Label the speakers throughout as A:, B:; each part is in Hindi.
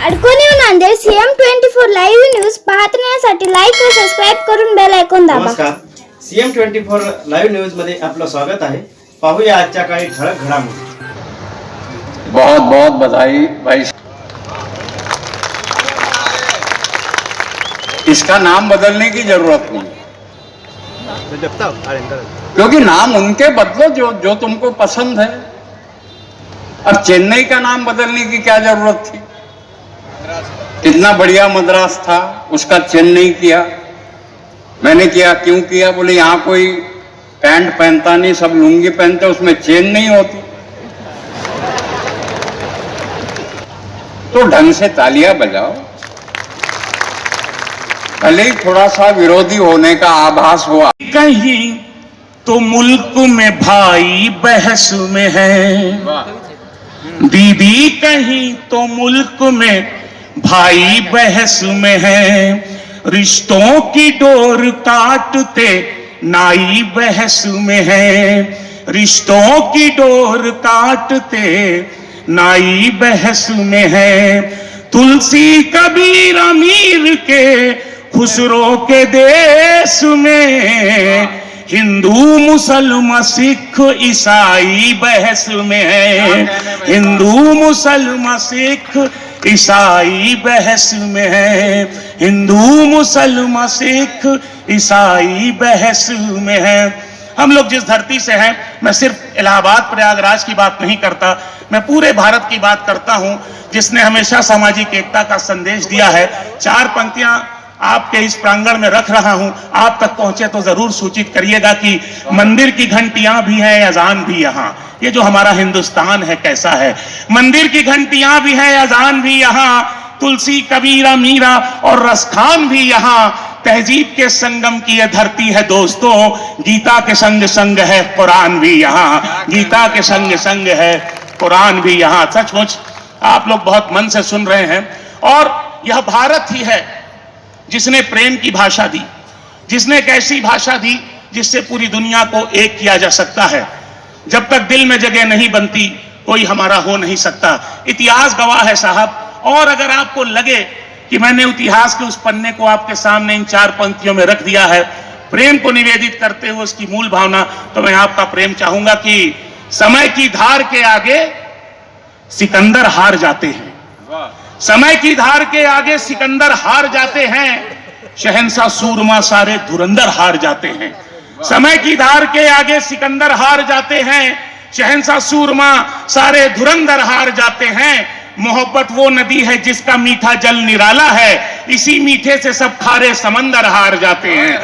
A: अडकोणी नांदेड CM24 लाईव्ह न्यूज पाहण्यासाठी लाईक व सबस्क्राइब करून बेल आयकॉन दाबा।
B: नमस्कार, CM24 लाईव्ह न्यूज मध्ये आपलं स्वागत आहे। पाहूया आजच्या काही ठळक घडामोडी।
C: बहुत बहुत बधाई भाई। इसका नाम बदलने की जरूरत नहीं, क्योंकि नाम उनके बदलो जो तुमको पसंद है। अब चेन्नई का नाम बदलने की क्या जरूरत थी? कितना बढ़िया मद्रास था, उसका चेन्नई किया। मैंने किया, क्यों किया? बोले यहाँ कोई पैंट पहनता नहीं, सब लुंगी पहनते, उसमें चेन नहीं होती। तो ढंग से तालियां बजाओ। भले ही थोड़ा सा विरोधी होने का आभास हुआ।
D: कहीं तो मुल्क में भाई बहस में है, दीदी कहीं तो मुल्क में भाई बहस में है, रिश्तों की डोर काटते नाई बहस में है, रिश्तों की डोर काटते नाई बहस में है। तुलसी कबीर अमीर के खुसरो के देश में, हिंदू मुसलमान सिख ईसाई बहस में है, हिंदू मुसलमान सिख ईसाई बहस में है, हिंदू मुसलमान सिख ईसाई बहस में है। हम लोग जिस धरती से हैं, मैं सिर्फ इलाहाबाद प्रयागराज की बात नहीं करता, मैं पूरे भारत की बात करता हूं, जिसने हमेशा सामाजिक एकता का संदेश दिया है। चार पंक्तियां आपके इस प्रांगण में रख रहा हूं, आप तक पहुंचे तो जरूर सूचित करिएगा कि मंदिर की घंटियां भी हैं, अजान भी यहाँ। ये जो हमारा हिंदुस्तान है कैसा है, मंदिर की घंटियां भी हैं, अजान भी यहाँ, तुलसी कबीरा मीरा और रसखान भी यहाँ। तहजीब के संगम की यह धरती है दोस्तों, गीता के संग संग है कुरान भी यहाँ, गीता के संग संग है कुरान भी यहाँ। सचमुच आप लोग बहुत मन से सुन रहे हैं। और यह भारत ही है जिसने प्रेम की भाषा दी, जिसने एक ऐसी भाषा दी जिससे पूरी दुनिया को एक किया जा सकता है। जब तक दिल में जगह नहीं बनती, कोई हमारा हो नहीं सकता। इतिहास गवाह है साहब। और अगर आपको लगे कि मैंने इतिहास के उस पन्ने को आपके सामने इन चार पंक्तियों में रख दिया है, प्रेम को निवेदित करते हुए उसकी मूल भावना, तो मैं आपका प्रेम चाहूंगा कि समय की धार के आगे सिकंदर हार जाते हैं, समय की धार के आगे सिकंदर हार जाते हैं, शहंशाह सूरमा सारे धुरंधर हार जाते हैं। समय की धार के आगे सिकंदर हार जाते हैं, शहंशाह सूरमा सारे धुरंधर हार जाते हैं। मोहब्बत वो नदी है जिसका मीठा जल निराला है, इसी मीठे से सब खारे समंदर हार जाते हैं।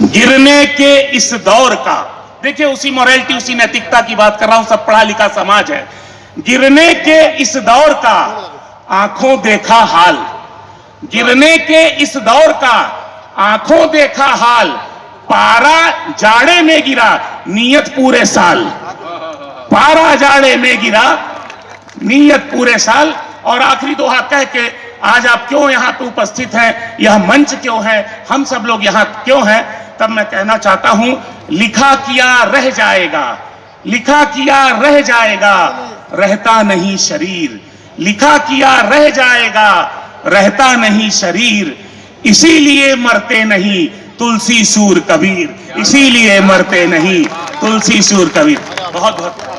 D: गिरने के इस दौर का, देखिए उसी मोरालिटी, उसी नैतिकता की बात कर रहा हूं, सब पढ़ा लिखा समाज है। गिरने के इस दौर का आंखों देखा हाल, गिरने के इस दौर का आंखों देखा हाल, पारा जाड़े में गिरा नियत पूरे साल, पारा जाड़े में गिरा नियत पूरे साल। और आखिरी दोहा कह के आज आप क्यों यहां पे उपस्थित हैं, यह मंच क्यों है, हम सब लोग यहां क्यों हैं, तब मैं कहना चाहता हूं, लिखा किया रह जाएगा, लिखा किया रह जाएगा, रहता नहीं शरीर, लिखा किया रह जाएगा, रहता नहीं शरीर, इसीलिए मरते नहीं तुलसी सूर कबीर, इसीलिए मरते नहीं तुलसी सूर कबीर। बहुत बहुत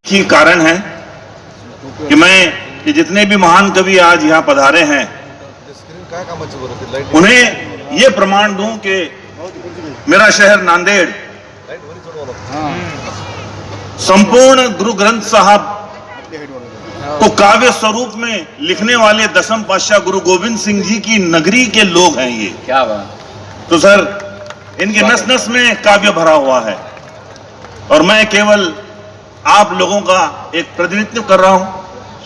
E: ही कारण है कि मैं जितने भी महान कवि आज यहाँ पधारे हैं, उन्हें ये प्रमाण दूं कि मेरा शहर नांदेड़ संपूर्ण गुरु ग्रंथ साहब को काव्य स्वरूप में लिखने वाले दसम पातशाह गुरु गोविंद सिंह जी की नगरी के लोग हैं। ये
C: क्या बात।
E: तो सर इनके नस नस में काव्य भरा हुआ है, और मैं केवल आप लोगों का एक प्रतिनिधित्व कर रहा हूं।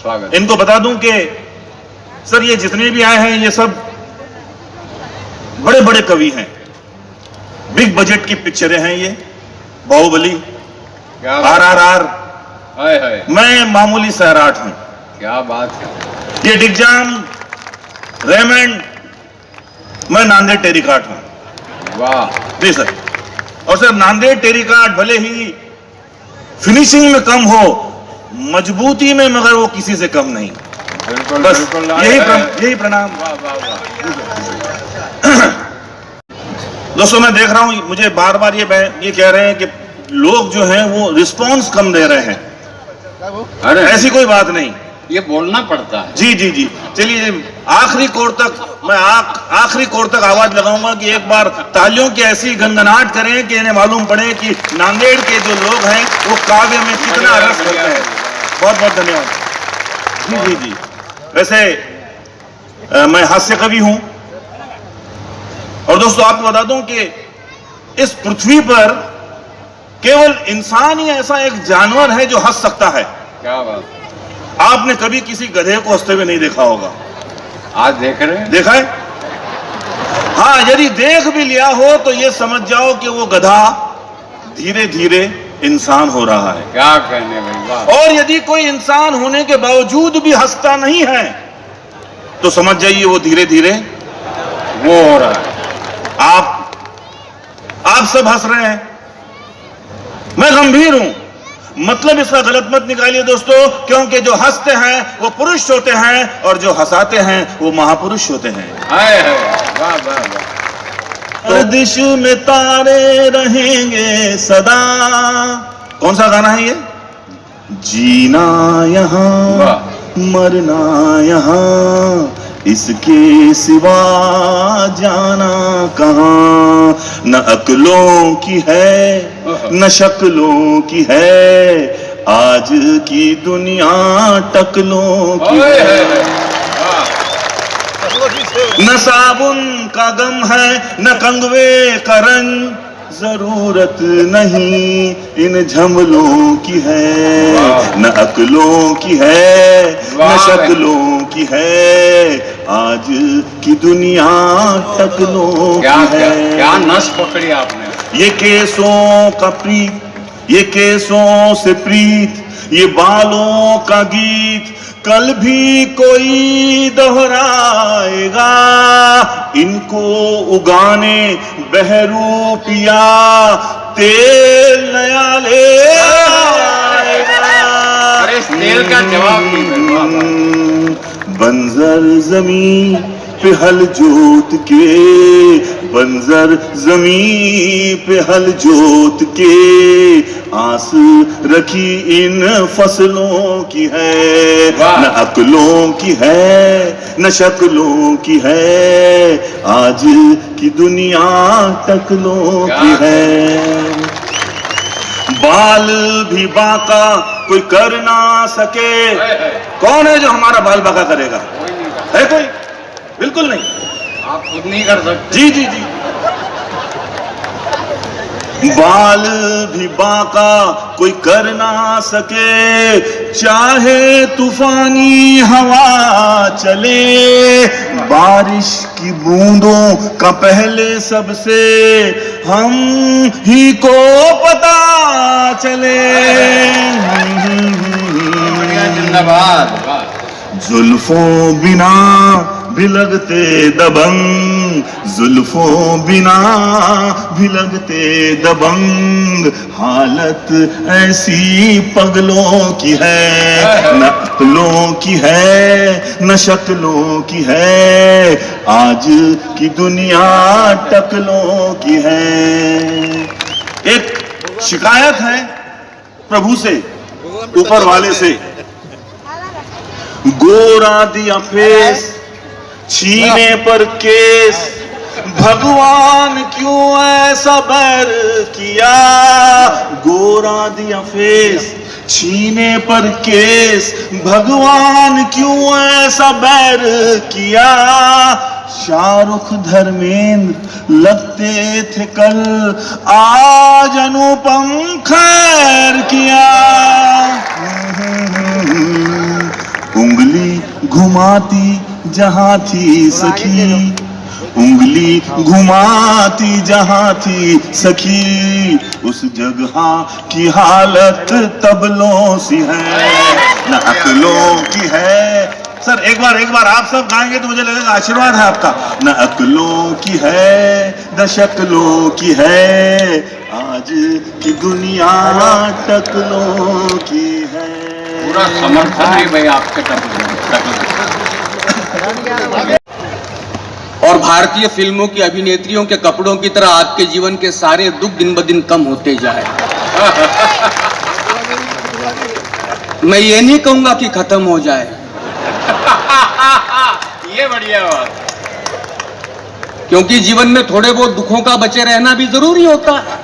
C: स्वागत।
E: इनको बता दूं कि सर ये जितने भी आए हैं, ये सब बड़े बड़े कवि हैं, बिग बजट की पिक्चरें हैं। ये बाहुबली, RRR, मैं मामूली सहराट हूं।
C: क्या बात है।
E: ये डिग्जाम, रेमंड, मैं नांदेड़ टेरिकाट हूं।
C: वाह
E: जी सर। और सर नांदेड़ टेरिकाट भले ही फिनिशिंग में कम हो, मजबूती में, मगर वो किसी से कम नहीं।
C: बिल्कुल
E: बस
C: बिल्कुल।
E: यही प्रणाम।
C: वाह वाह वाह।
E: दोस्तों मैं देख रहा हूं, मुझे बार बार ये कह रहे हैं कि लोग जो हैं वो रिस्पॉन्स कम दे रहे हैं।
C: अरे
E: ऐसी कोई बात नहीं,
C: ये बोलना पड़ता है।
E: जी जी जी। चलिए आखिरी कोर तक मैं आखिरी कोर तक आवाज लगाऊंगा कि एक बार तालियों की ऐसी गनगनाहट करें कि इन्हें मालूम पड़े कि नांदेड़ के जो लोग हैं वो काव्य में कितना रस करते हैं। बहुत बहुत धन्यवाद। जी जी जी। वैसे मैं हास्य कवि हूं, और दोस्तों आपको बता दूं कि इस पृथ्वी पर केवल इंसान ही ऐसा एक जानवर है जो हंस सकता है।
C: क्या बात।
E: आपने कभी किसी गधे को हंसते हुए नहीं देखा होगा।
C: आज देख रहे हैं।
E: देखा है? हाँ, यदि देख भी लिया हो तो ये समझ जाओ कि वो गधा धीरे धीरे इंसान हो रहा है।
C: क्या कहने भाई, वाह।
E: और यदि कोई इंसान होने के बावजूद भी हंसता नहीं है तो समझ जाइए वो धीरे धीरे
C: वो हो रहा है।
E: आप सब हंस रहे हैं, मैं गंभीर हूं। मतलब इसका गलत मत निकालिए दोस्तों, क्योंकि जो हंसते हैं वो पुरुष होते हैं और जो हंसाते हैं वो महापुरुष होते हैं।
C: हाय हाय, वाह वाह वाह।
E: गर्दिश में तारे रहेंगे सदा। कौन सा गाना है ये? जीना यहाँ मरना यहाँ, इसके सिवा जाना कहाँ। न अक्लों की है न शक्लों की है, आज की दुनिया टकलों की है। न साबुन का गम है न कंगवे का रंग, जरूरत नहीं इन झमलों की है। न अक्लों की है न शक्लों की है, आज की दुनिया टकलों की है।
C: क्या नस पकड़ी आपने।
E: ये केसों का प्रीत, ये केसों से प्रीत, ये बालों का गीत कल भी कोई दोहराएगा। इनको उगाने बहरूपिया तेल नया ले आएगा।
C: अरे इस तेल का जवाब नहीं।
E: बंजर जमीन पे हल जोत के, बंजर जमीन पे हल जोत के, आस रखी इन फसलों की है। न अक्लों की है न शक्लों की है, आज की दुनिया टकलों की है। बाल भी बांका कोई कर ना सके, कौन है जो हमारा बाल बांका करेगा? है कोई? बिल्कुल नहीं।
C: आप खुद नहीं कर सकते।
E: जी जी जी। बाल भी बांका कोई कर ना सके, चाहे तूफानी हवा चले। बारिश की बूंदों का पहले सबसे हम ही को पता चले।
C: जिंदाबाद।
E: जुल्फों बिना भी लगते दबंग, जुल्फों बिना भी लगते दबंग, हालत ऐसी पगलों की है। न अक्लों की है न शक्लों की है, आज की दुनिया टकलों की है। एक शिकायत है प्रभु से, ऊपर वाले से। गोरा दिया फेस छीने पर केस, भगवान क्यों ऐसा बैर किया। गोरा दिया फेस छीने पर केस, भगवान क्यों ऐसा बैर किया। शाहरुख धर्मेंद्र लगते थे कल, आज अनुपम खैर किया। उंगली घुमाती जहां थी सखी, उंगली घुमाती जहां थी सखी, उस जगह की हालत तबलों सी है। न अक्लों की है। सर एक बार आप सब गाएंगे तो मुझे लगेगा आशीर्वाद है आपका। न अक्लों की है न शक्लों की है, आज की दुनिया टकलों की है।
C: पूरा समर्थन है भाई आपके तरफ।
F: और भारतीय फिल्मों की अभिनेत्रियों के कपड़ों की तरह आपके जीवन के सारे दुख दिन ब दिन कम होते जाए। मैं ये नहीं कहूंगा कि खत्म हो जाए।
C: ये बढ़िया बात।
F: क्योंकि जीवन में थोड़े बहुत दुखों का बचे रहना भी जरूरी होता है,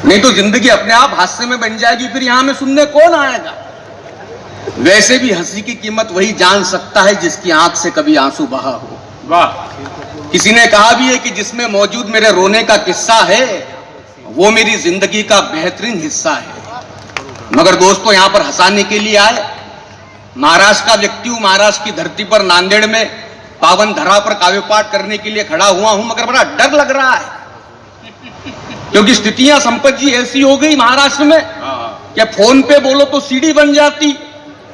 F: नहीं तो जिंदगी अपने आप हास्य में बन जाएगी, फिर यहां में सुनने कौन आएगा। वैसे भी हंसी की कीमत वही जान सकता है जिसकी आंख से कभी आंसू बहा हो।
C: वाह।
F: किसी ने कहा भी है कि जिसमें मौजूद मेरे रोने का किस्सा है वो मेरी जिंदगी का बेहतरीन हिस्सा है। मगर दोस्तों, यहां पर हंसाने के लिए आए। महाराष्ट्र का व्यक्ति हूं, महाराष्ट्र की धरती पर नांदेड़ में पावन धरा पर काव्य पाठ करने के लिए खड़ा हुआ हूं, मगर बड़ा डर लग रहा है क्योंकि स्थितियां संपत जी ऐसी हो गई महाराष्ट्र में कि फोन पे बोलो तो सीडी बन जाती,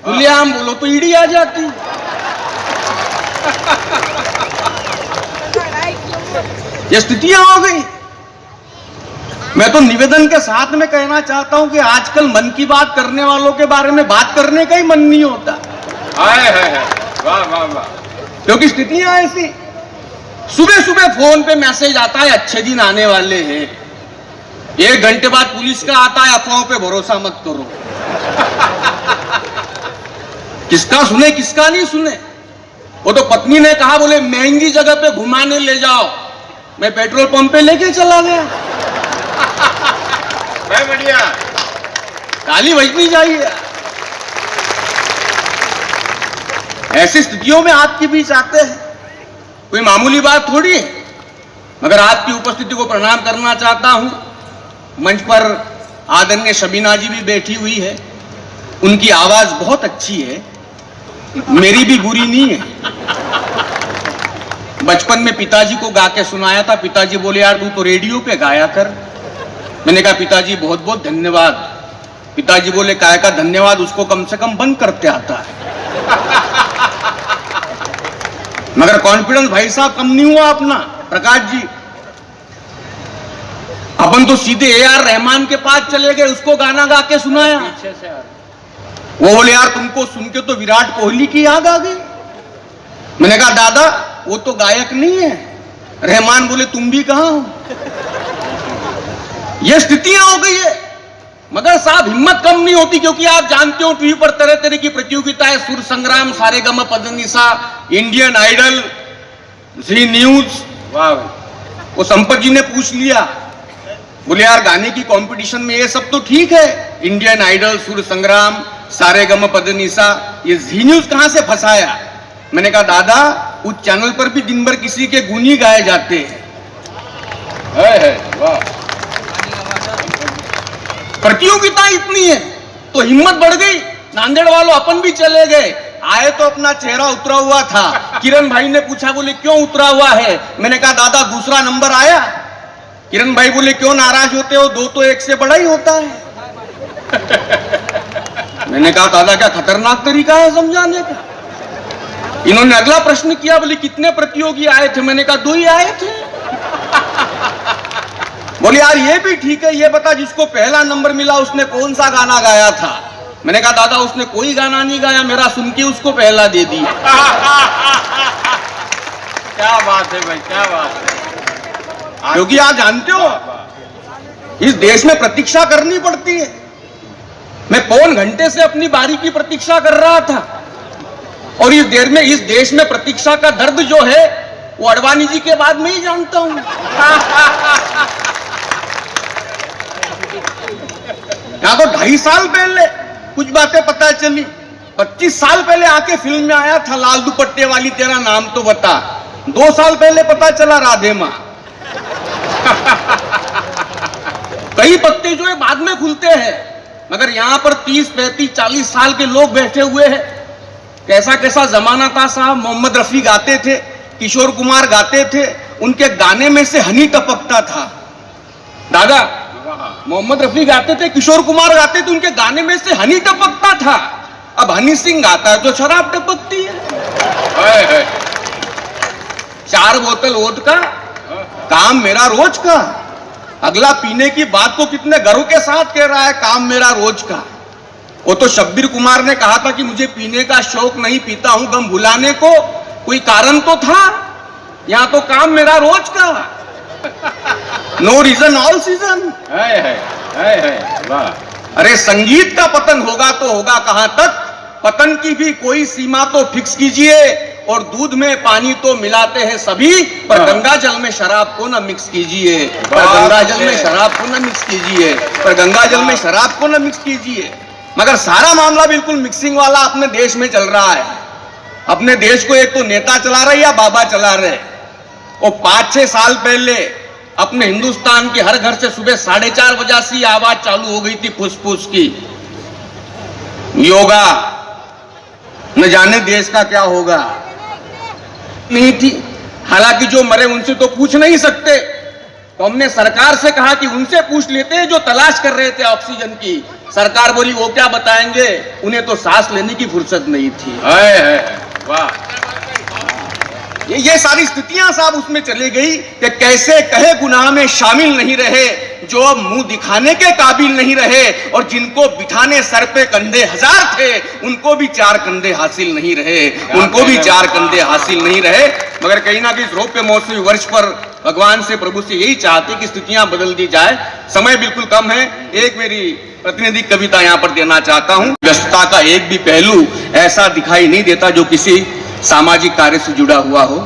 F: खुलेआम बोलो तो ईडी आ जाती। ये स्थितियां हो गई। मैं तो निवेदन के साथ में कहना चाहता हूं कि आजकल मन की बात करने वालों के बारे में बात करने का ही मन नहीं होता।
C: वाह वाह वाह।
F: क्योंकि स्थितियां ऐसी, सुबह सुबह फोन पे मैसेज आता है अच्छे दिन आने वाले हैं, 1 घंटे बाद पुलिस का आता है अफवाहों पे भरोसा मत करो। किसका सुने किसका नहीं सुने। वो तो पत्नी ने कहा, बोले महंगी जगह पे घुमाने ले जाओ, मैं पेट्रोल पंप पे लेके चला गया।
C: बढ़िया।
F: ताली बजनी चाहिए। ऐसी स्थितियों में आपके बीच आते हैं, कोई मामूली बात थोड़ी है। मगर आपकी उपस्थिति को प्रणाम करना चाहता हूं। मंच पर आदरणीय शबीना जी भी बैठी हुई है, उनकी आवाज बहुत अच्छी है, मेरी भी बुरी नहीं है। बचपन में पिताजी को गा के सुनाया था, पिताजी बोले यार तू तो रेडियो पे गाया कर। मैंने कहा पिताजी बहुत बहुत धन्यवाद। पिताजी बोले काय का धन्यवाद, उसको कम से कम बंद करते आता है। मगर कॉन्फिडेंस भाई साहब कम नहीं हुआ अपना। प्रकाश जी, अपन तो सीधे AR रहमान के पास चले गए, उसको गाना गा के सुनाया। वो बोले यार तुमको सुन के तो विराट कोहली की याद आ गई। मैंने कहा दादा वो तो गायक नहीं है। रहमान बोले तुम भी कहां हो। ये स्थितियां हो गई है। मगर साहब हिम्मत कम नहीं होती, क्योंकि आप जानते हो टीवी पर तरह तरह की प्रतियोगिताएं, सुर संग्राम, सारेगम पदनिसा, इंडियन आइडल, जी न्यूज। वाह। वो संपत जी ने पूछ लिया, बोले यार गाने की कंपटीशन में ये सब तो ठीक है, इंडियन आइडल, सुर संग्राम, सारेगम पदनिसा, ये जी न्यूज कहां से फंसाया। मैंने कहा दादा उस चैनल पर भी दिन भर किसी के गुण ही गाए जाते हैं।
C: वाह।
F: प्रतियोगिता इतनी है तो हिम्मत बढ़ गई। नांदेड़ वालों अपन भी चले गए। आए तो अपना चेहरा उतरा हुआ था। किरण भाई ने पूछा, बोले क्यों उतरा हुआ है। मैंने कहा दादा दूसरा नंबर आया। किरण भाई बोले क्यों नाराज होते हो, 2 तो 1 से बड़ा ही होता है। मैंने कहा दादा क्या खतरनाक तरीका है समझाने का। इन्होंने अगला प्रश्न किया, बोले कितने प्रतियोगी आए थे। मैंने कहा 2 ही आए थे। बोले यार ये भी ठीक है, ये बता जिसको पहला नंबर मिला उसने कौन सा गाना गाया था। मैंने कहा दादा उसने कोई गाना नहीं गाया, मेरा सुन के उसको पहला दे दिया।
C: क्या बात है भाई, क्या बात है।
F: क्योंकि आप जानते हो इस देश में प्रतीक्षा करनी पड़ती है। मैं पौन घंटे से अपनी बारी की प्रतीक्षा कर रहा था, और इस देश में प्रतीक्षा का दर्द जो है वो अडवाणी जी के बाद में ही जानता हूं। यहां तो 2.5 साल पहले कुछ बातें पता चली। 25 साल पहले आके फिल्म में आया था लाल दुपट्टे वाली, तेरा नाम तो बता। 2 साल पहले पता चला राधे मां। कई पत्ते जो है बाद में खुलते हैं, मगर यहां पर 30, 35, 40 साल के लोग बैठे हुए हैं। कैसा कैसा जमाना था साहब। मोहम्मद रफी गाते थे, किशोर कुमार गाते थे, उनके गाने में से हनी टपकता था। दादा मोहम्मद रफी गाते थे, किशोर कुमार गाते थे, उनके गाने में से हनी टपकता था। अब हनी सिंह गाता है तो शराब टपकती है। 4 बोतल वोदका, काम मेरा रोज का। अगला पीने की बात को कितने गर्व के साथ कह रहा है, काम मेरा रोज का। वो तो शब्बीर कुमार ने कहा था कि मुझे पीने का शौक नहीं, पीता हूं गम भुलाने को। कोई कारण तो था, यहां तो काम मेरा रोज का। No reason all season.
C: वाह।
F: अरे संगीत का पतन होगा तो होगा कहां तक, पतन की भी कोई सीमा तो फिक्स कीजिए। और दूध में पानी तो मिलाते हैं सभी, पर गंगा जल में शराब को न मिक्स कीजिए। पर गंगा जल में शराब को न मिक्स कीजिए। पर गंगा जल में शराब को न मिक्स कीजिए। मगर सारा मामला बिल्कुल मिक्सिंग वाला अपने देश में चल रहा है। अपने देश को एक तो नेता चला रहे या बाबा चला रहे। वो 5-6 साल पहले अपने हिंदुस्तान के हर घर से सुबह 4:30 बजे से आवाज चालू हो गई थी फुसफुस की, योगा, न जाने देश का क्या होगा। नहीं थी। हालांकि जो मरे उनसे तो पूछ नहीं सकते, तो हमने सरकार से कहा कि उनसे पूछ लेते हैं जो तलाश कर रहे थे ऑक्सीजन की। सरकार बोली वो क्या बताएंगे, उन्हें तो सांस लेने की फुर्सत नहीं थी।
C: वाह।
F: ये सारी स्थितियां साहब उसमें चली गई कि कैसे कहे गुनाह में शामिल नहीं रहे, जो अब मुंह दिखाने के काबिल नहीं रहे, और जिनको बिठाने सर पे कंधे 1000 थे उनको भी 4 कंधे हासिल नहीं रहे, उनको भी 4 कंधे हासिल नहीं रहे। मगर कहीं ना कहीं रौप्य महोत्सवी वर्ष पर भगवान से, प्रभु से यही चाहते कि स्थितियां बदल दी जाए। समय बिल्कुल कम है, एक मेरी प्रतिनिधि कविता यहां पर देना चाहता हूं। व्यस्तता का एक भी पहलू ऐसा दिखाई नहीं देता जो किसी सामाजिक कार्य से जुड़ा हुआ हो।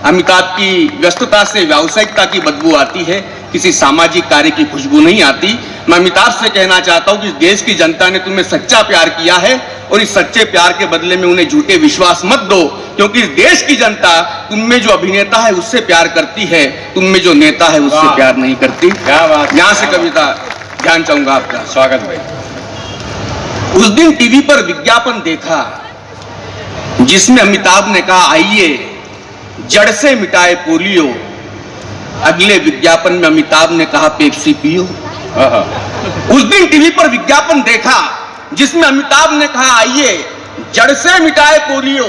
F: अमिताभ की व्यस्तता से व्यावसायिकता की बदबू आती है, किसी सामाजिक कार्य की खुशबू नहीं आती। मैं अमिताभ से कहना चाहता हूं कि देश की जनता ने तुम्हें सच्चा प्यार किया है, और इस सच्चे प्यार के बदले में उन्हें झूठे विश्वास मत दो, क्योंकि इस देश की जनता तुम में जो अभिनेता है उससे प्यार करती है, तुम में जो नेता है उससे प्यार नहीं करती।
C: क्या बात।
F: यहां से कविता ध्यान चाहूंगा आपका।
C: स्वागत भाई।
F: उस दिन टीवी पर विज्ञापन देखा जिसमें अमिताभ ने कहा आइए जड़ से मिटाए पोलियो। अगले विज्ञापन में अमिताभ ने कहा पेप्सी पियो। उस दिन टीवी पर विज्ञापन देखा जिसमें अमिताभ ने कहा आइए जड़ से मिटाए पोलियो।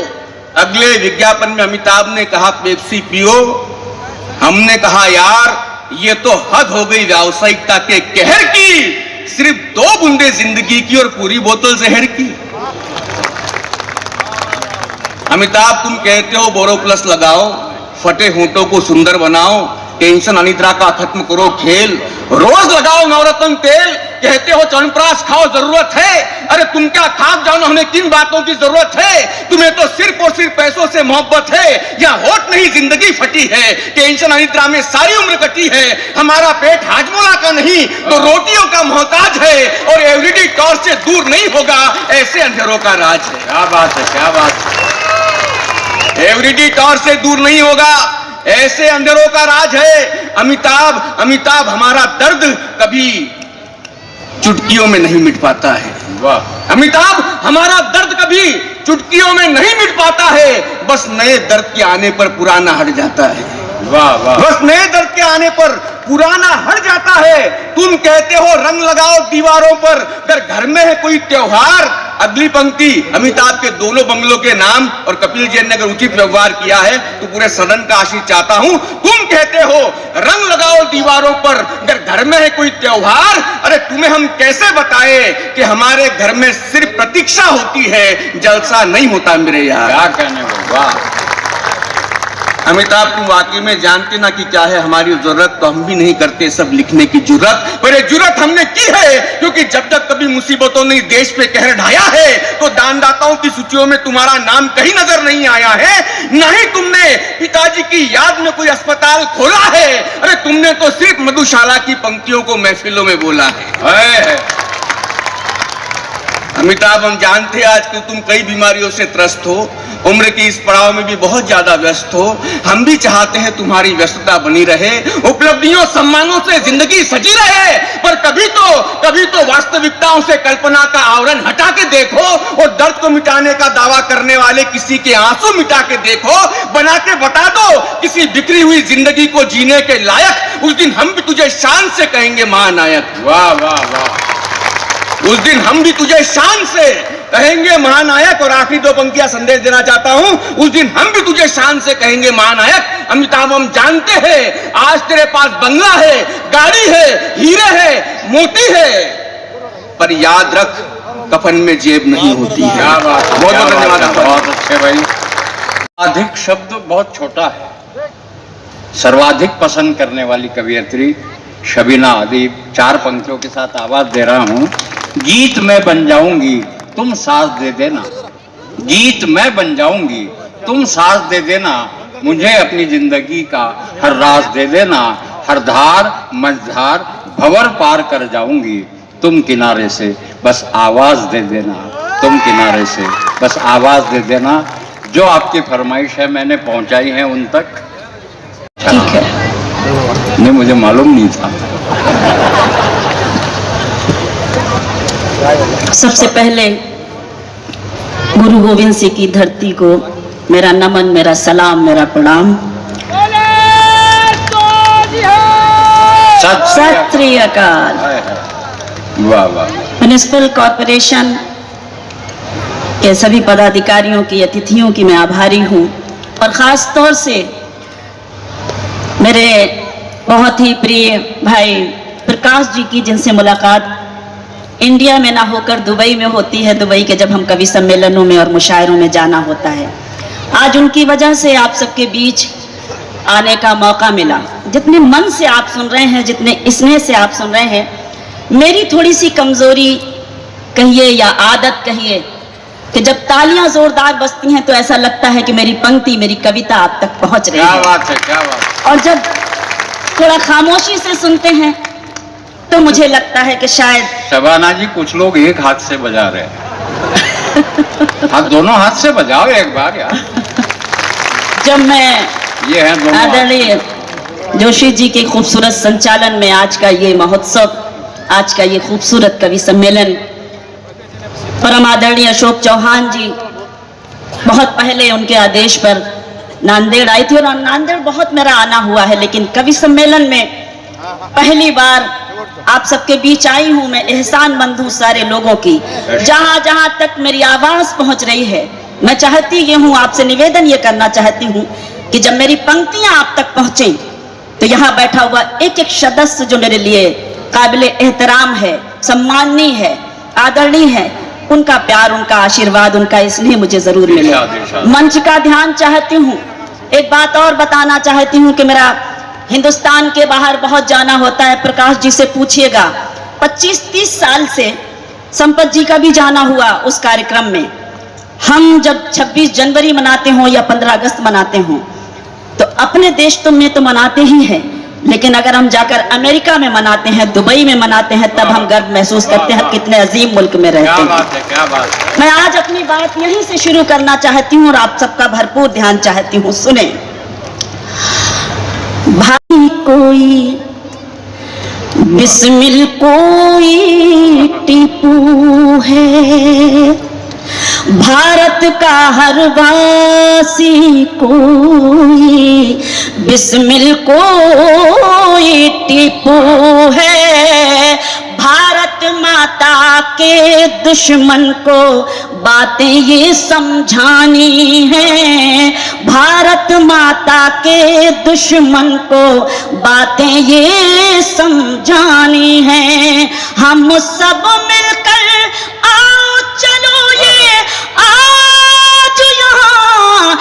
F: अगले विज्ञापन में अमिताभ ने कहा पेप्सी पियो। हमने कहा यार ये तो हद हो गई व्यावसायिकता के कहर की, सिर्फ 2 बूंदे जिंदगी की और पूरी बोतल जहर की। अमिताभ तुम कहते हो बोरोप्लस लगाओ, फटे होंठों को सुंदर बनाओ, टेंशन अनिद्रा का खत्म करो खेल, रोज लगाओ नवरत्न तेल, कहते हो च्यवनप्राश खाओ जरूरत है। अरे तुम क्या खाक जानो हमें किन बातों की जरूरत है, तुम्हें तो सिर्फ और सिर्फ पैसों से मोहब्बत है। या होठ नहीं जिंदगी फटी है, टेंशन अनिद्रा में सारी उम्र कटी है। हमारा पेट हाजमोला का नहीं तो रोटियों का मोहताज है, और एवरीडे टॉर्च से दूर नहीं होगा ऐसे अंधेरों का राज है।
C: क्या बात है, क्या बात है।
F: एवरीडे टॉर्च से दूर नहीं होगा ऐसे अंधेरों का राज है। अमिताभ हमारा दर्द कभी चुटकियों में नहीं मिट पाता है।
C: वाह।
F: अमिताभ हमारा दर्द कभी चुटकियों में नहीं मिट पाता है, बस नए दर्द के आने पर पुराना हट जाता है।
C: वाह वाह।
F: बस नए दर्द के आने पर पुराना हट जाता है। तुम कहते हो रंग लगाओ दीवारों पर, अगर घर में है कोई त्योहार। अगली पंक्ति अमिताभ के दोनों बंगलों के नाम, और कपिल जैन ने अगर उचित व्यवहार किया है तो पूरे सदन का आशीष चाहता हूं। तुम कहते हो रंग लगाओ दीवारों पर, अगर घर में है कोई त्योहार। अरे तुम्हें हम कैसे बताए कि हमारे घर में सिर्फ प्रतीक्षा होती है, जलसा नहीं होता मेरे यार।
C: क्या कहने को। वाह।
F: अमिताभ तुम वाकई में जानते ना कि क्या है हमारी जरूरत, तो हम भी नहीं करते सब लिखने की जरूरत। पर ये जरूरत हमने की है क्योंकि जब तक कभी मुसीबतों ने देश पे कहर ढाया है तो दानदाताओं की सूचियों में तुम्हारा नाम कहीं नजर नहीं आया है। ना ही तुमने पिताजी की याद में कोई अस्पताल खोला है। अरे तुमने तो सिर्फ मधुशाला की पंक्तियों को महफिलों में बोला है। अमिताभ हम जानते हैं आज कि तुम कई बीमारियों से त्रस्त हो, उम्र की इस पड़ाव में भी बहुत ज्यादा व्यस्त हो। हम भी चाहते हैं तुम्हारी व्यस्तता बनी रहे, उपलब्धियों सम्मानों से जिंदगी सजी रहे, पर कभी तो वास्तविकताओं से कल्पना का आवरण हटा के देखो, और दर्द को मिटाने का दावा करने वाले किसी के आंसू मिटा के देखो। बना के बता दो किसी बिखरी हुई जिंदगी को जीने के लायक, उस दिन हम भी तुझे शान से कहेंगे महानायक।
C: वाह वाह वाह।
F: उस दिन हम भी तुझे शान से कहेंगे महानायक। और आखिरी 2 पंक्तियां संदेश देना चाहता हूं, उस दिन हम भी तुझे शान से कहेंगे महानायक। अमिताभ हम जानते हैं आज तेरे पास बंगला है, गाड़ी है, हीरे है, मोती है, पर याद रख कफन में जेब नहीं होती है।
C: क्या बात है,
F: बहुत
C: क्या
F: बहुत धन्यवाद
C: बात है,
F: आपका।
C: बहुत अच्छे भाई। अधिक शब्द बहुत छोटा है। सर्वाधिक पसंद करने वाली कवियत्री शबीना अदीब, 4 पंक्तियों के साथ आवाज दे रहा हूं। गीत मैं बन जाऊंगी तुम साथ दे देना, गीत मैं बन जाऊंगी तुम साथ दे देना, मुझे अपनी जिंदगी का हर राज दे देना, हर धार मझधार भंवर पार कर जाऊंगी, तुम किनारे से बस आवाज दे देना, तुम किनारे से बस आवाज दे देना। जो आपकी फरमाइश है मैंने पहुंचाई है उन तक।
G: ठीक है।
C: नहीं, मुझे मालूम नहीं था।
G: सबसे पहले गुरु गोविंद सिंह की धरती को मेरा नमन, मेरा सलाम, मेरा प्रणाम।
C: सत
G: सत श्री अकाल।
C: वाह वाह।
G: म्युनिसिपल कॉरपोरेशन के सभी पदाधिकारियों की, अतिथियों की मैं आभारी हूँ, और ख़ास तौर से मेरे बहुत ही प्रिय भाई प्रकाश जी की, जिनसे मुलाकात इंडिया में ना होकर दुबई में होती है। दुबई के जब हम कवि सम्मेलनों में और मुशायरों में जाना होता है, आज उनकी वजह से आप सबके बीच आने का मौका मिला। जितने मन से आप सुन रहे हैं, जितने स्नेह से आप सुन रहे हैं, मेरी थोड़ी सी कमजोरी कहिए या आदत कहिए कि जब तालियां जोरदार बजती हैं तो ऐसा लगता है कि मेरी पंक्ति, मेरी कविता आप तक पहुंच रही
C: क्या
G: है।
C: बात है, क्या बात।
G: और जब थोड़ा खामोशी से सुनते हैं तो मुझे लगता है कि शायद
C: शबाना जी, कुछ लोग एक हाथ से बजा रहे हैं। आप दोनों हाथ से बजाओ एक बार यार।
G: जब मैं
C: ये है दोनों हाथ।
G: आदरणीय जोशी जी के खूबसूरत संचालन में आज का ये महोत्सव, आज का ये खूबसूरत कवि सम्मेलन, परम आदरणीय अशोक चौहान जी बहुत पहले उनके आदेश पर नांदेड़ आई थी, और नांदेड़ बहुत मेरा आना हुआ है, लेकिन कवि सम्मेलन में पहली बार आप सबके बीच आई हूं। मैं एहसानमंद हूं सारे लोगों की, जहां जहां तक मेरी आवाज पहुंच रही है। मैं चाहती ये हूं, आपसे निवेदन ये करना चाहती हूं कि जब मेरी पंक्तियां आप तक पहुंचे तो यहाँ बैठा हुआ एक एक सदस्य जो मेरे लिए काबिले एहतराम है, सम्माननीय है, आदरणीय है, उनका प्यार, उनका आशीर्वाद, उनका स्नेह मुझे जरूर मिले। मंच का ध्यान चाहती हूँ। एक बात और बताना चाहती हूँ कि मेरा हिंदुस्तान के बाहर बहुत जाना होता है। प्रकाश जी से पूछिएगा, 25-30 साल से संपत जी का भी जाना हुआ उस कार्यक्रम में। हम जब 26 जनवरी मनाते हों या 15 अगस्त मनाते हों तो अपने देश में तो मनाते ही हैं, लेकिन अगर हम जाकर अमेरिका में मनाते हैं, दुबई में मनाते हैं, तब हम गर्व महसूस करते हैं कितने अजीम मुल्क में रहते हैं।
C: क्या बात है, क्या बात है।
G: मैं आज अपनी बात यहीं से शुरू करना चाहती हूँ और आप सबका भरपूर ध्यान चाहती हूँ। सुने, भाई कोई बिस्मिल कोई टीपू है, भारत का हर वासी कोई बिस्मिल कोई टीपू है, भारत माता के दुश्मन को बातें ये समझानी है, भारत माता के दुश्मन को बातें ये समझानी है। हम सब मिलकर आओ चलो ये आज यहाँ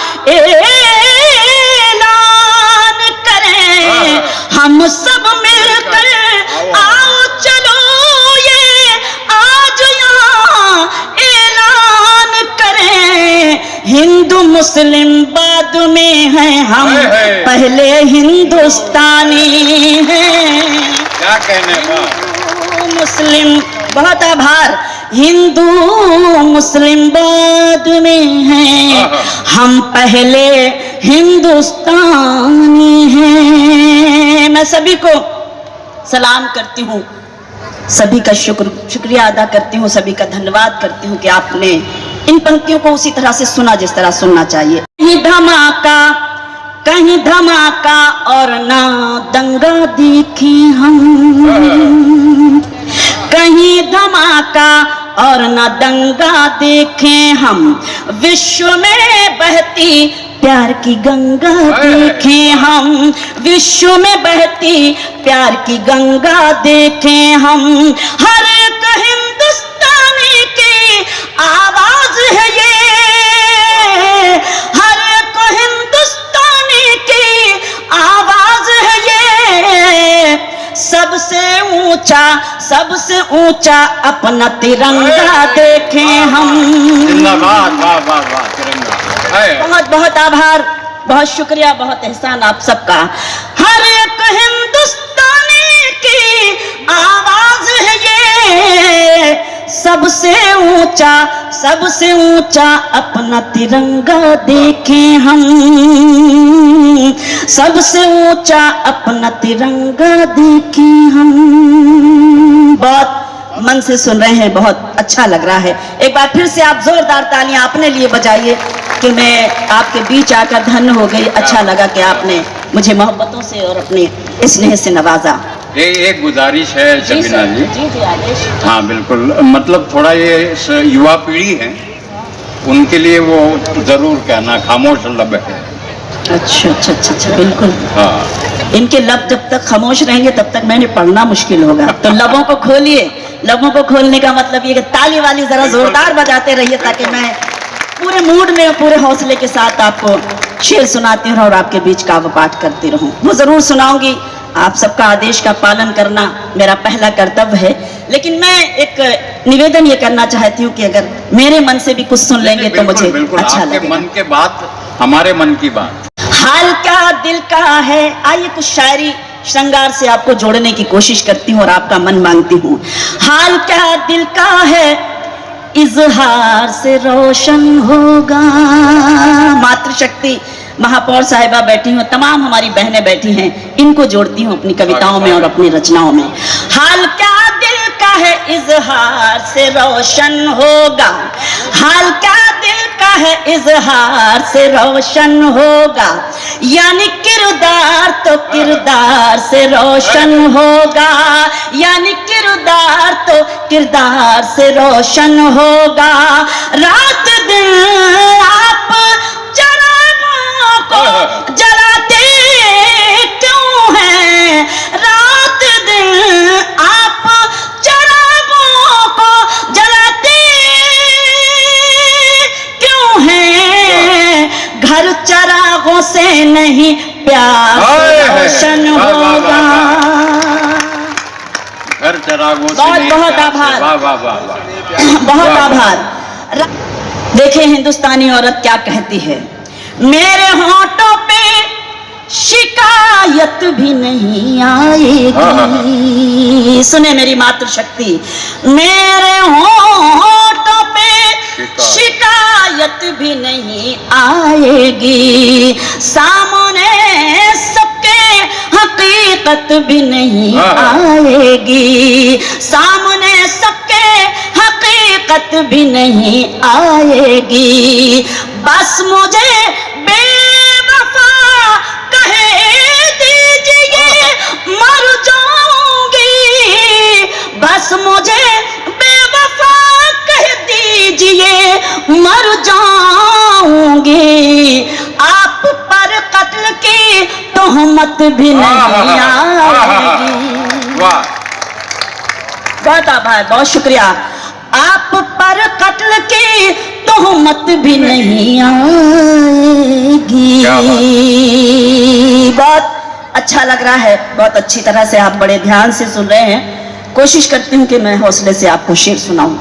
G: ऐलान करें, हम सब मिलकर आओ चलो ये आज यहाँ ऐलान करें। हिंदू मुस्लिम बाद में हैं हम, पहले हिंदुस्तानी हैं।
C: क्या कहने का।
G: मुस्लिम, बहुत आभार। हिंदू मुस्लिम बाद में हैं, हम पहले हिंदुस्तानी हैं। मैं सभी को सलाम करती हूँ, सभी का शुक्रिया अदा करती हूँ, सभी का धन्यवाद करती हूँ कि आपने इन पंक्तियों को उसी तरह से सुना जिस तरह सुनना चाहिए। कहीं धमाका और ना दंगा देखे हम, कहीं धमाका और न दंगा देखें हम, विश्व में बहती प्यार की गंगा देखें हम, विश्व में बहती प्यार की गंगा देखें हम। हर एक हिंदुस्तानी की आवाज है ये, हर एक हिंदुस्तानी की आवाज है ये। सबसे ऊंचा अपना तिरंगा देखें हम।
C: जिंदाबाद, वाह वाह वाह, तिरंगा है।
G: बहुत बहुत आभार, बहुत शुक्रिया, बहुत एहसान आप सबका। हर एक हिंदुस्तानी की आवाज है ये, सबसे ऊंचा अपना तिरंगा देखें हम। सबसे ऊंचा अपना तिरंगा देखें हम। बहुत मन से सुन रहे हैं, बहुत अच्छा लग रहा है। एक बार फिर से आप जोरदार तालियां अपने लिए बजाइए कि मैं आपके बीच आकर धन्य हो गई। अच्छा लगा कि आपने मुझे मोहब्बतों से और अपने स्नेह से नवाजा।
C: एक गुजारिश है शबीना जी।
G: जी आदेश।
C: हाँ बिल्कुल, मतलब थोड़ा ये युवा पीढ़ी है, उनके लिए वो जरूर कहना, खामोश लब है।
G: अच्छा, बिल्कुल।
C: हाँ,
G: इनके लब जब तक खामोश रहेंगे तब तक मैंने पढ़ना मुश्किल होगा। तो लबों को खोलिए। लबों को खोलने का मतलब ये कि ताली वाली जरा जोरदार बजाते रहिए, ताकि मैं पूरे मूड में, पूरे हौसले के साथ आपको शेर सुनाती रहूं और आपके बीच काव्य पाठ करती रहूं। वो जरूर सुनाऊंगी। आप सबका आदेश का पालन करना मेरा पहला कर्तव्य है। लेकिन मैं एक निवेदन ये करना चाहती हूँ कि अगर मेरे मन से भी कुछ सुन लेंगे तो मुझे अच्छा लगेगा।
C: मन के बात, हमारे मन की बात।
G: हाल क्या दिल का है। आइए कुछ शायरी श्रृंगार से आपको जोड़ने की कोशिश करती हूँ और आपका मन मांगती हूँ। हाल क्या दिल का है, इजहार से रोशन होगा। मातृशक्ति महापौर साहिबा बैठी हूँ, तमाम हमारी बहनें बैठी हैं, इनको जोड़ती हूँ अपनी कविताओं में और अपनी रचनाओं में। हाल क्या दिल का है, इजहार से रोशन होगा। हाल क्या दिल का है, इजहार से रोशन होगा। यानी किरदार तो किरदार से रोशन होगा। यानी किरदार तो किरदार से रोशन होगा। रात दिन आप को जलाते क्यों हैं। रात दिन आप चरागों को जलाते क्यों हैं। घर चरागों से नहीं प्यार रोशन होगा।
C: घर चरागों से
G: बहुत
C: नहीं
G: बहुत
C: प्यार से।
G: आभार।
C: वाह वाह वाह वाह,
G: बहुत आभार। देखिए हिंदुस्तानी औरत क्या कहती है। मेरे होठों पे शिकायत भी नहीं आएगी। सुने मेरी मातृशक्ति, मेरे होठों पे शिकायत भी नहीं आएगी। सामने सबके हकीकत भी नहीं आएगी। सामने सबके हकीकत भी नहीं आएगी। बस मुझे बेवफा कहे दीजिए, मर जाऊंगी। बस मुझे बेवफा कह दीजिए, मर जाऊंगी। आप पर कत्ल की तोहमत भी नहीं आएगी। बहुत आभार, बहुत शुक्रिया। आप पर कत्ल की तोहमत भी नहीं आएगी। बहुत अच्छा लग रहा है, बहुत अच्छी तरह से आप बड़े ध्यान से सुन रहे हैं। कोशिश करती हूँ कि मैं हौसले से आपको शेर सुनाऊं।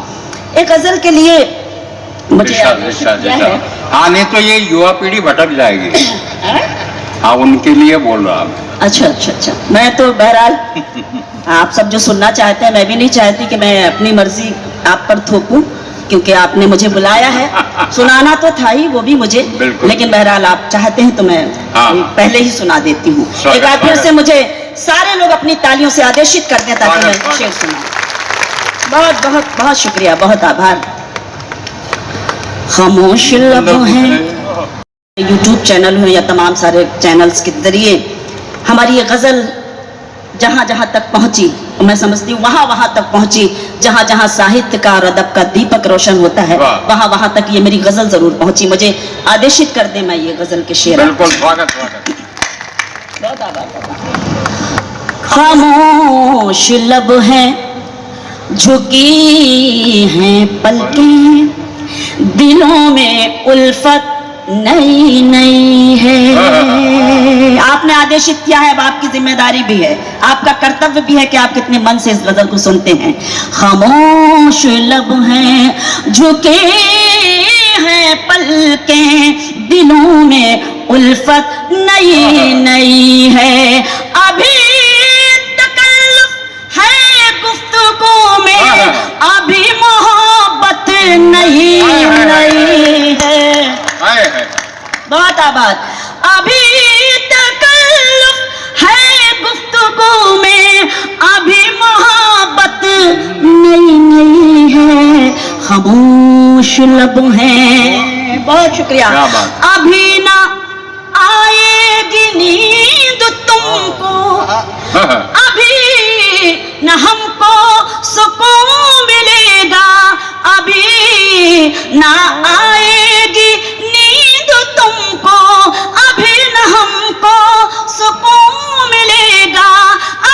G: एक गजल के लिए मुझे
C: हाँ, नहीं तो ये युवा पीढ़ी भटक जाएगी। हाँ, उनके लिए बोल रहा हूँ।
G: अच्छा। मैं तो बहरहाल आप सब जो सुनना चाहते हैं, मैं भी नहीं चाहती कि मैं अपनी मर्जी आप पर थोपूं, क्योंकि आपने मुझे बुलाया है। सुनाना तो था ही, वो भी मुझे, लेकिन बहरहाल आप चाहते हैं तो मैं पहले ही सुना देती हूँ। एक बार फिर से मुझे सारे लोग अपनी तालियों से आदेशित कर दें ताकि मैं शेर सुनाऊं। बहुत बहुत बहुत शुक्रिया, बहुत आभार। खामोश लब हैं, यूट्यूब चैनल हो या तमाम सारे चैनल्स के जरिए हमारी ये गजल जहां जहां तक पहुंची, मैं समझती हूँ वहां वहां तक पहुंची जहां जहां साहित्य का और अदब का दीपक रोशन होता है, वहां वहां तक ये मेरी गजल जरूर पहुंची। मुझे आदेशित कर दे मैं ये गजल के शेर।
C: बिल्कुल, स्वागत स्वागत।
G: खामोश लब हैं, झुकी हैं पलकें, दिलों में उल्फत नई नई है। आपने आदेशित किया है, अब आपकी जिम्मेदारी भी है, आपका कर्तव्य भी है कि आप कितने मन से इस गजल को सुनते हैं। खामोश लब हैं झुके हैं पलकें, दिलों में उल्फत नई नई है। अभी तकल्लुफ है गुफ्तगू में, अभी मोहब्बत नई नई है। बहुत आबाद। अभी तकल्लुफ है गुफ्तगू में, अभी मोहब्बत नई नई है। खामोश लब हैं, बहुत शुक्रिया। अभी ना आएगी नींद तुमको, अभी न हमको सुकून मिलेगा, अभी ना आएगी नींद तुमको, अभी न हमको सुकून मिलेगा,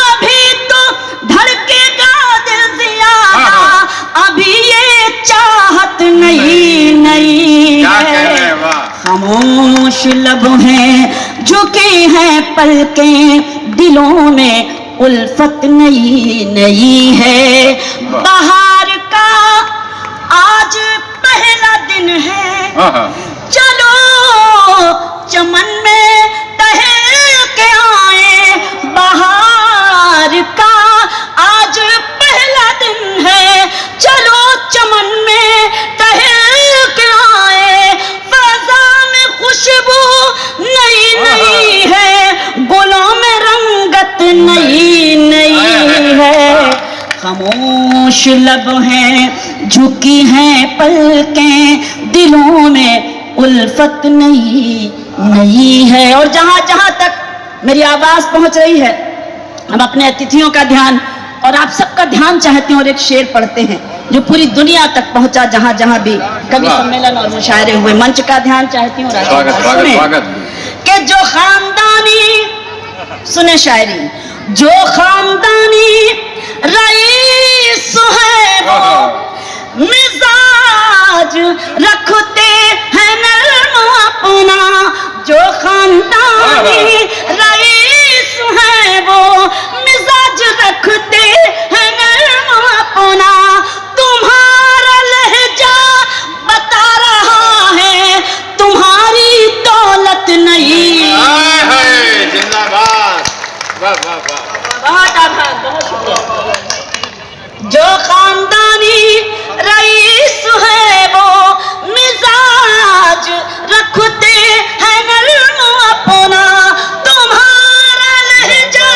G: अभी तो धड़केगा दिल ज्यादा, अभी ये चाहत नई नई है। खामोश लब हैं झुके हैं पलकें, दिलों में उल्फत नई नई है। बाहर का आज पहला दिन है, चलो चमन में टहल के आए। बाहर का आज पहला दिन है, चलो चमन में टहल के आए। फज़ा में खुशबू नई नई है, गुलों में रंगत नई नई है। खामोश लब हैं झुकी हैं पलकें, दिलों में उल्फत नई नई है। और जहां जहां तक मेरी आवाज पहुंच रही है, हम अपने अतिथियों का ध्यान और आप सबका ध्यान चाहते हैं और एक शेर पढ़ते हैं जो पूरी दुनिया तक पहुंचा, जहां जहां भी कवि सम्मेलन और मुशायरे हुए। मंच का ध्यान चाहती हूँ कि जो खानदानी, सुने शायरी, जो खानदानी रईस है वो मिजाज रखते हैं नर्म अपना, जो खानदानी रईस है वो मिजाज रखते हैं नर्म अपना। तुम्हारा लहजा बता रहा है तुम्हारी दौलत नहीं। बहुत आभार, बहुत शुक्रिया। जो खानदानी रईस है वो मिजाज रखते हैं नर्म अपना, तुम्हारा लहजा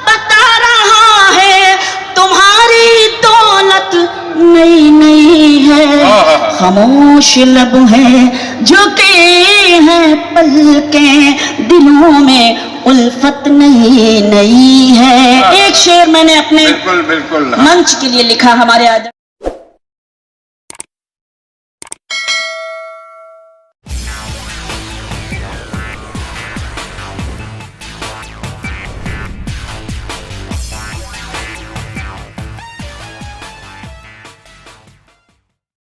G: बता रहा है तुम्हारी दौलत नई नई है। खामोश लब है झुके हैं पलकें, दिलों में उल्फत नई नई है। एक शेर मैंने अपने
C: बिल्कुल
G: मंच के लिए लिखा, हमारे आदर